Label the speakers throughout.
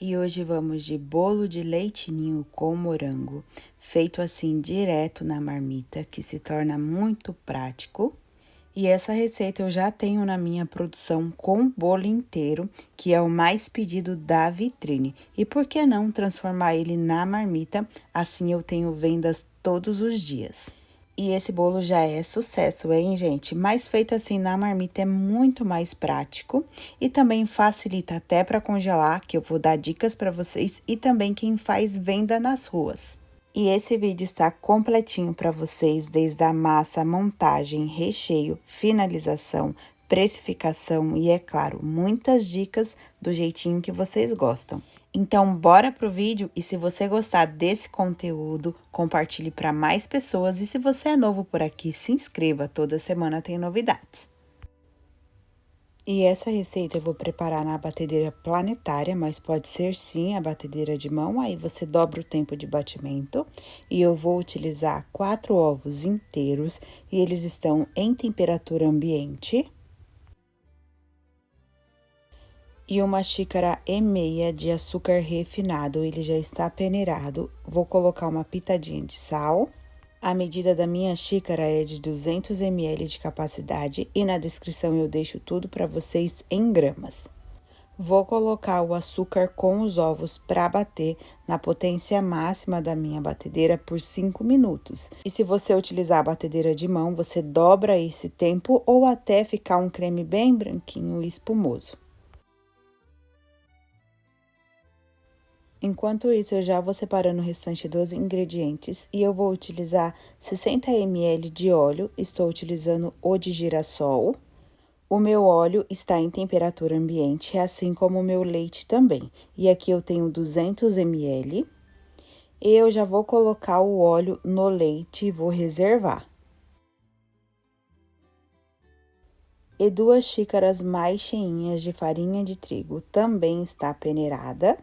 Speaker 1: E hoje vamos de bolo de leite ninho com morango, feito assim direto na marmita, que se torna muito prático. E essa receita eu já tenho na minha produção com bolo inteiro, que é o mais pedido da vitrine. E por que não transformar ele na marmita? Assim eu tenho vendas todos os dias. E esse bolo já é sucesso, hein, gente? Mas feito assim na marmita é muito mais prático e também facilita até para congelar, que eu vou dar dicas para vocês e também quem faz venda nas ruas. E esse vídeo está completinho para vocês, desde a massa, montagem, recheio, finalização, precificação e, é claro, muitas dicas do jeitinho que vocês gostam. Então, bora pro vídeo e se você gostar desse conteúdo, compartilhe para mais pessoas e se você é novo por aqui, se inscreva, toda semana tem novidades. E essa receita eu vou preparar na batedeira planetária, mas pode ser sim a batedeira de mão, aí você dobra o tempo de batimento. E eu vou utilizar 4 ovos inteiros e eles estão em temperatura ambiente. E 1,5 xícaras de açúcar refinado, ele já está peneirado. Vou colocar uma pitadinha de sal. A medida da minha xícara é de 200 ml de capacidade e na descrição eu deixo tudo para vocês em gramas. Vou colocar o açúcar com os ovos para bater na potência máxima da minha batedeira por 5 minutos. E se você utilizar a batedeira de mão, você dobra esse tempo ou até ficar um creme bem branquinho e espumoso. Enquanto isso, eu já vou separando o restante dos ingredientes e eu vou utilizar 60 ml de óleo, estou utilizando o de girassol. O meu óleo está em temperatura ambiente, assim como o meu leite também. E aqui eu tenho 200 ml. E eu já vou colocar o óleo no leite e vou reservar. E 2 xícaras mais cheinhas de farinha de trigo também está peneirada.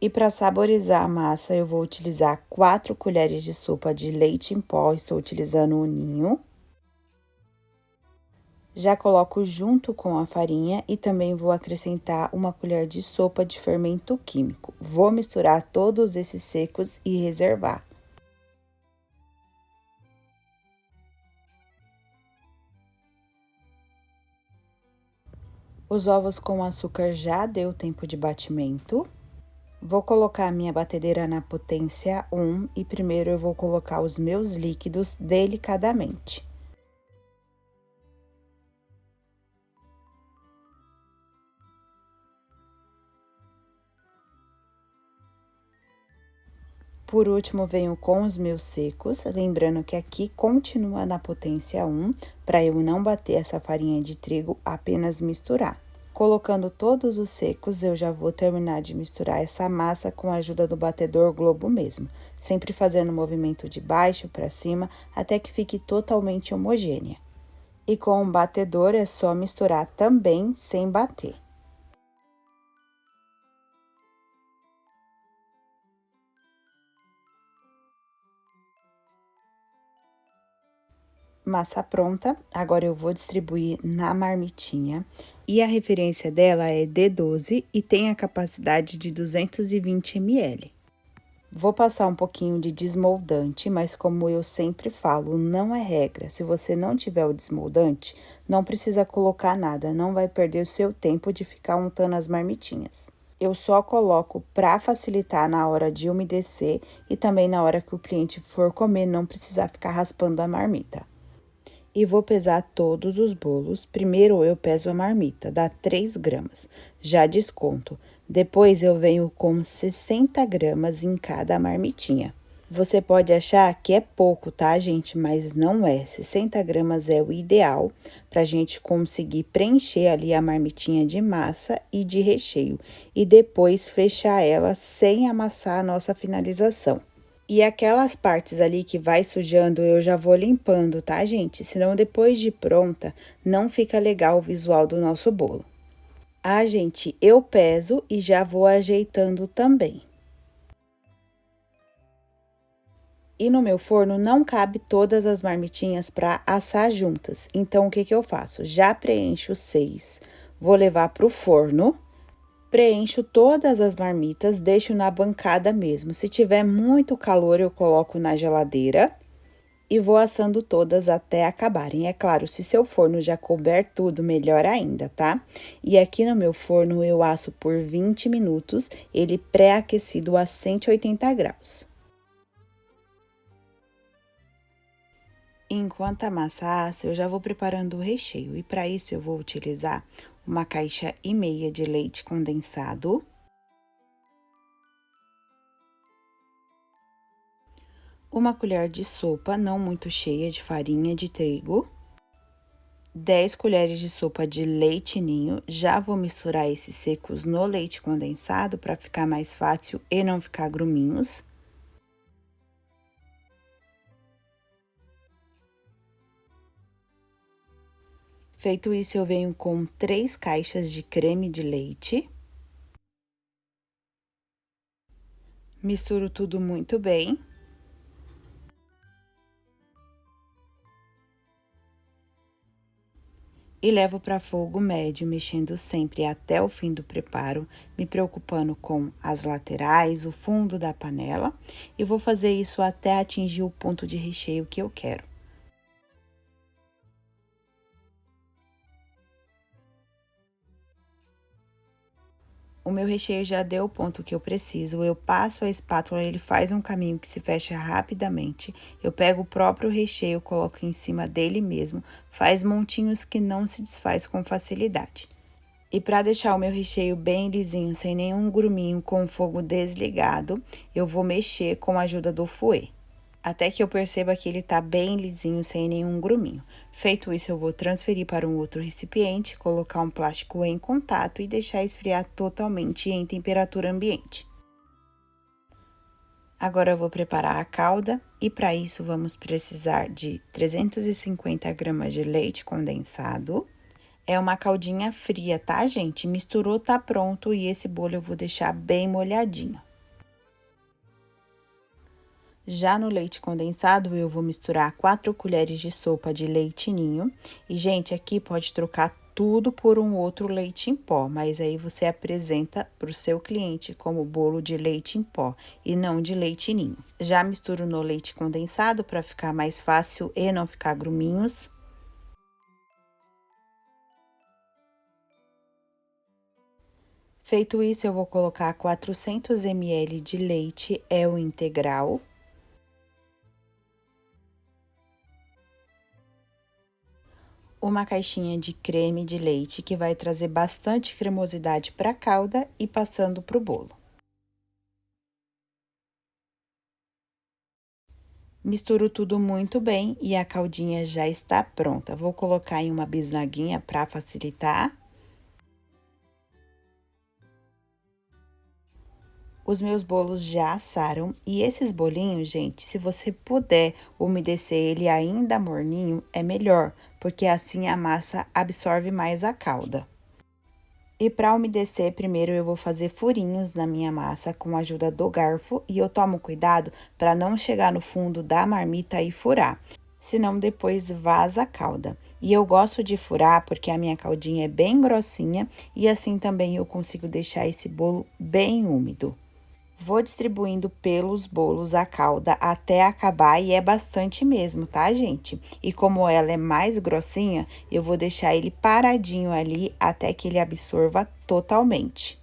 Speaker 1: E para saborizar a massa, eu vou utilizar 4 colheres de sopa de leite em pó, estou utilizando o ninho. Já coloco junto com a farinha e também vou acrescentar 1 colher de sopa de fermento químico. Vou misturar todos esses secos e reservar. Os ovos com açúcar já deu tempo de batimento. Vou colocar a minha batedeira na potência 1 e primeiro eu vou colocar os meus líquidos delicadamente. Por último, venho com os meus secos, lembrando que aqui continua na potência 1, para eu não bater essa farinha de trigo, apenas misturar. Colocando todos os secos, eu já vou terminar de misturar essa massa com a ajuda do batedor Globo mesmo, sempre fazendo o movimento de baixo para cima, até que fique totalmente homogênea. E com o batedor é só misturar também sem bater. Massa pronta, agora eu vou distribuir na marmitinha. E a referência dela é D12 e tem a capacidade de 220 ml. Vou passar um pouquinho de desmoldante, mas como eu sempre falo, não é regra. Se você não tiver o desmoldante, não precisa colocar nada, não vai perder o seu tempo de ficar untando as marmitinhas. Eu só coloco para facilitar na hora de umedecer e também na hora que o cliente for comer, não precisar ficar raspando a marmita. E vou pesar todos os bolos. Primeiro eu peso a marmita, dá 3 gramas, já desconto. Depois eu venho com 60 gramas em cada marmitinha. Você pode achar que é pouco, tá, gente? Mas não é. 60 gramas é o ideal pra gente conseguir preencher ali a marmitinha de massa e de recheio. E depois fechar ela sem amassar a nossa finalização. E aquelas partes ali que vai sujando, eu já vou limpando, tá, gente? Senão, depois de pronta, não fica legal o visual do nosso bolo. Ah, gente, eu peso e já vou ajeitando também. E no meu forno não cabe todas as marmitinhas para assar juntas. Então, o que que eu faço? Já preencho 6, Vou levar para o forno. Preencho todas as marmitas, deixo na bancada mesmo. Se tiver muito calor, eu coloco na geladeira e vou assando todas até acabarem. É claro, se seu forno já couber tudo, melhor ainda, tá? E aqui no meu forno eu asso por 20 minutos, ele pré-aquecido a 180 graus. Enquanto a massa assa, eu já vou preparando o recheio. E para isso eu vou utilizar uma caixa e meia de leite condensado, uma colher de sopa, não muito cheia, de farinha de trigo, 10 colheres de sopa de leite ninho. Já vou misturar esses secos no leite condensado para ficar mais fácil e não ficar gruminhos. Feito isso, eu venho com 3 caixas de creme de leite. Misturo tudo muito bem. E levo para fogo médio, mexendo sempre até o fim do preparo, me preocupando com as laterais, o fundo da panela, e vou fazer isso até atingir o ponto de recheio que eu quero. O meu recheio já deu o ponto que eu preciso, eu passo a espátula, ele faz um caminho que se fecha rapidamente. Eu pego o próprio recheio, coloco em cima dele mesmo, faz montinhos que não se desfaz com facilidade. E para deixar o meu recheio bem lisinho, sem nenhum gruminho, com o fogo desligado, eu vou mexer com a ajuda do fouet, até que eu perceba que ele tá bem lisinho, sem nenhum gruminho. Feito isso, eu vou transferir para um outro recipiente, colocar um plástico em contato e deixar esfriar totalmente em temperatura ambiente. Agora, eu vou preparar a calda e para isso vamos precisar de 350 gramas de leite condensado. É uma caldinha fria, tá, gente? Misturou, tá pronto e esse bolo eu vou deixar bem molhadinho. Já no leite condensado, eu vou misturar 4 colheres de sopa de leite ninho. E, gente, aqui pode trocar tudo por um outro leite em pó, mas aí você apresenta para o seu cliente como bolo de leite em pó e não de leite ninho. Já misturo no leite condensado para ficar mais fácil e não ficar gruminhos. Feito isso, eu vou colocar 400 ml de leite, é o integral. Uma caixinha de creme de leite, que vai trazer bastante cremosidade para a calda e passando para o bolo. Misturo tudo muito bem e a caldinha já está pronta. Vou colocar em uma bisnaguinha para facilitar. Os meus bolos já assaram e esses bolinhos, gente, se você puder umedecer ele ainda morninho, é melhor, porque assim a massa absorve mais a calda. E para umedecer, primeiro eu vou fazer furinhos na minha massa com a ajuda do garfo e eu tomo cuidado para não chegar no fundo da marmita e furar, senão depois vaza a calda. E eu gosto de furar porque a minha caldinha é bem grossinha e assim também eu consigo deixar esse bolo bem úmido. Vou distribuindo pelos bolos a calda até acabar e é bastante mesmo, tá, gente? E como ela é mais grossinha, eu vou deixar ele paradinho ali até que ele absorva totalmente.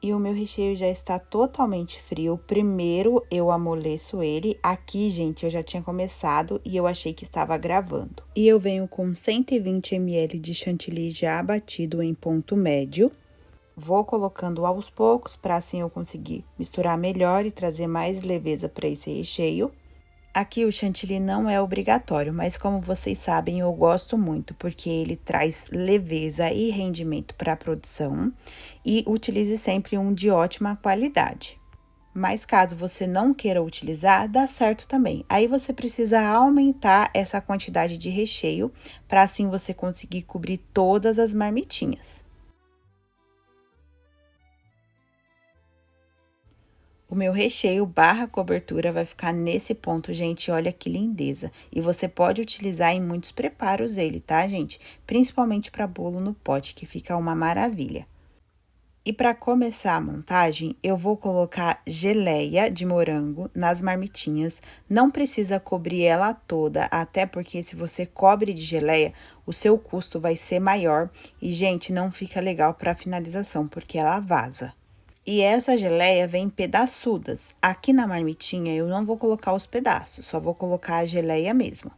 Speaker 1: E o meu recheio já está totalmente frio. Primeiro, eu amoleço ele. Aqui, gente, eu já tinha começado e eu achei que estava gravando. E eu venho com 120 ml de chantilly já batido em ponto médio. Vou colocando aos poucos, para assim eu conseguir misturar melhor e trazer mais leveza para esse recheio. Aqui o chantilly não é obrigatório, mas como vocês sabem, eu gosto muito, porque ele traz leveza e rendimento para a produção. E utilize sempre um de ótima qualidade. Mas caso você não queira utilizar, dá certo também. Aí você precisa aumentar essa quantidade de recheio, para assim você conseguir cobrir todas as marmitinhas. O meu recheio barra cobertura vai ficar nesse ponto, gente, olha que lindeza. E você pode utilizar em muitos preparos ele, tá, gente? Principalmente para bolo no pote, que fica uma maravilha. E para começar a montagem, eu vou colocar geleia de morango nas marmitinhas. Não precisa cobrir ela toda, até porque se você cobre de geleia, o seu custo vai ser maior. E, gente, não fica legal para finalização, porque ela vaza. E essa geleia vem pedaçudas. Aqui na marmitinha eu não vou colocar os pedaços, só vou colocar a geleia mesmo.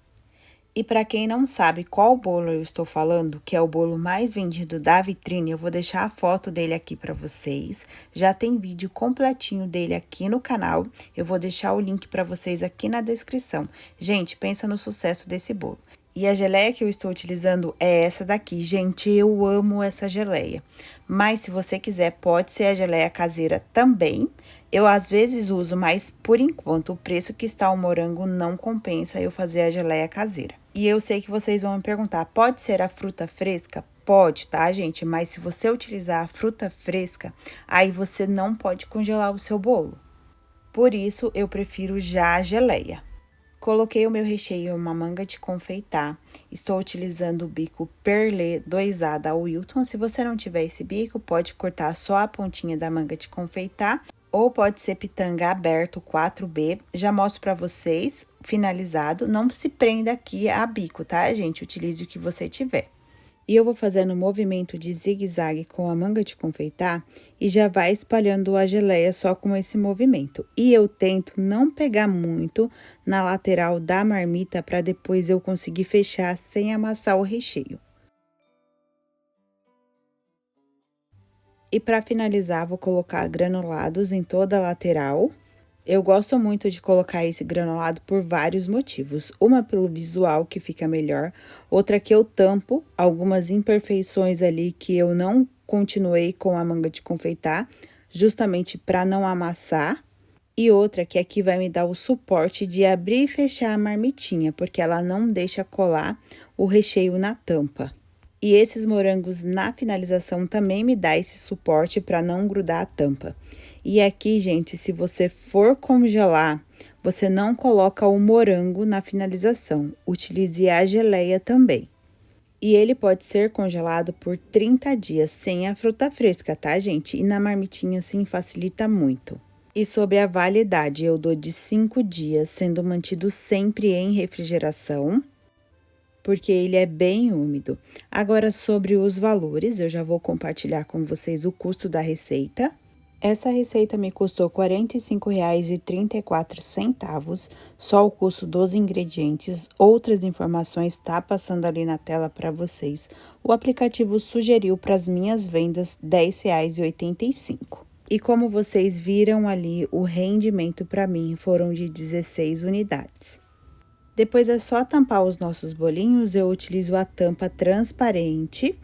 Speaker 1: E para quem não sabe qual bolo eu estou falando, que é o bolo mais vendido da vitrine, eu vou deixar a foto dele aqui para vocês. Já tem vídeo completinho dele aqui no canal. Eu vou deixar o link para vocês aqui na descrição. Gente, pensa no sucesso desse bolo. E a geleia que eu estou utilizando é essa daqui. Gente, eu amo essa geleia. Mas se você quiser, pode ser a geleia caseira também. Eu, às vezes, uso, mas, por enquanto, o preço que está o morango não compensa eu fazer a geleia caseira. E eu sei que vocês vão me perguntar, pode ser a fruta fresca? Pode, tá, gente? Mas se você utilizar a fruta fresca, aí você não pode congelar o seu bolo. Por isso, eu prefiro já a geleia. Coloquei o meu recheio em uma manga de confeitar. Estou utilizando o bico Perlé 2A da Wilton. Se você não tiver esse bico, pode cortar só a pontinha da manga de confeitar. Ou pode ser pitanga aberto 4B. Já mostro para vocês, finalizado. Não se prenda aqui a bico, tá, gente? Utilize o que você tiver. E eu vou fazendo um movimento de zigue-zague com a manga de confeitar e já vai espalhando a geleia só com esse movimento. E eu tento não pegar muito na lateral da marmita para depois eu conseguir fechar sem amassar o recheio. E para finalizar, vou colocar granulados em toda a lateral. Eu gosto muito de colocar esse granulado por vários motivos. Uma pelo visual, que fica melhor. Outra que eu tampo algumas imperfeições ali que eu não continuei com a manga de confeitar, justamente para não amassar. E outra que aqui vai me dar o suporte de abrir e fechar a marmitinha, porque ela não deixa colar o recheio na tampa. E esses morangos na finalização também me dá esse suporte para não grudar a tampa. E aqui, gente, se você for congelar, você não coloca o morango na finalização, utilize a geleia também. E ele pode ser congelado por 30 dias, sem a fruta fresca, tá, gente? E na marmitinha, assim, facilita muito. E sobre a validade, eu dou de 5 dias, sendo mantido sempre em refrigeração, porque ele é bem úmido. Agora, sobre os valores, eu já vou compartilhar com vocês o custo da receita. Essa receita me custou R$ 45,34, só o custo dos ingredientes. Outras informações tá passando ali na tela para vocês. O aplicativo sugeriu para as minhas vendas R$ 10,85. E como vocês viram ali, o rendimento para mim foram de 16 unidades. Depois é só tampar os nossos bolinhos, eu utilizo a tampa transparente,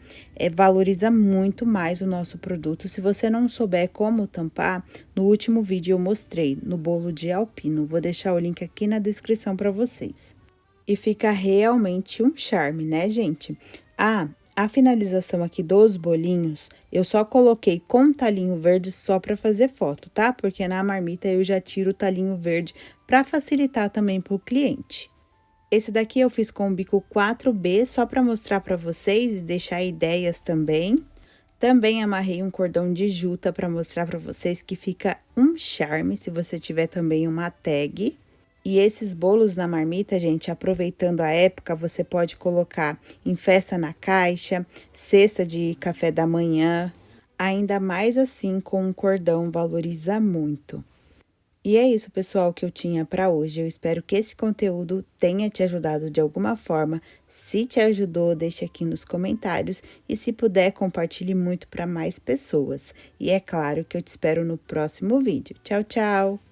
Speaker 1: valoriza muito mais o nosso produto. Se você não souber como tampar, no último vídeo eu mostrei, no bolo de alpino, vou deixar o link aqui na descrição para vocês. E fica realmente um charme, né, gente? A finalização aqui dos bolinhos, eu só coloquei com talinho verde só para fazer foto, tá? Porque na marmita eu já tiro o talinho verde para facilitar também para o cliente. Esse daqui eu fiz com o bico 4B, só para mostrar para vocês e deixar ideias também. Também amarrei um cordão de juta para mostrar para vocês que fica um charme, se você tiver também uma tag. E esses bolos na marmita, gente, aproveitando a época, você pode colocar em festa na caixa, cesta de café da manhã. Ainda mais assim, com um cordão, valoriza muito. E é isso, pessoal, que eu tinha para hoje. Eu espero que esse conteúdo tenha te ajudado de alguma forma. Se te ajudou, deixe aqui nos comentários e, se puder, compartilhe muito para mais pessoas. E é claro que eu te espero no próximo vídeo. Tchau, tchau!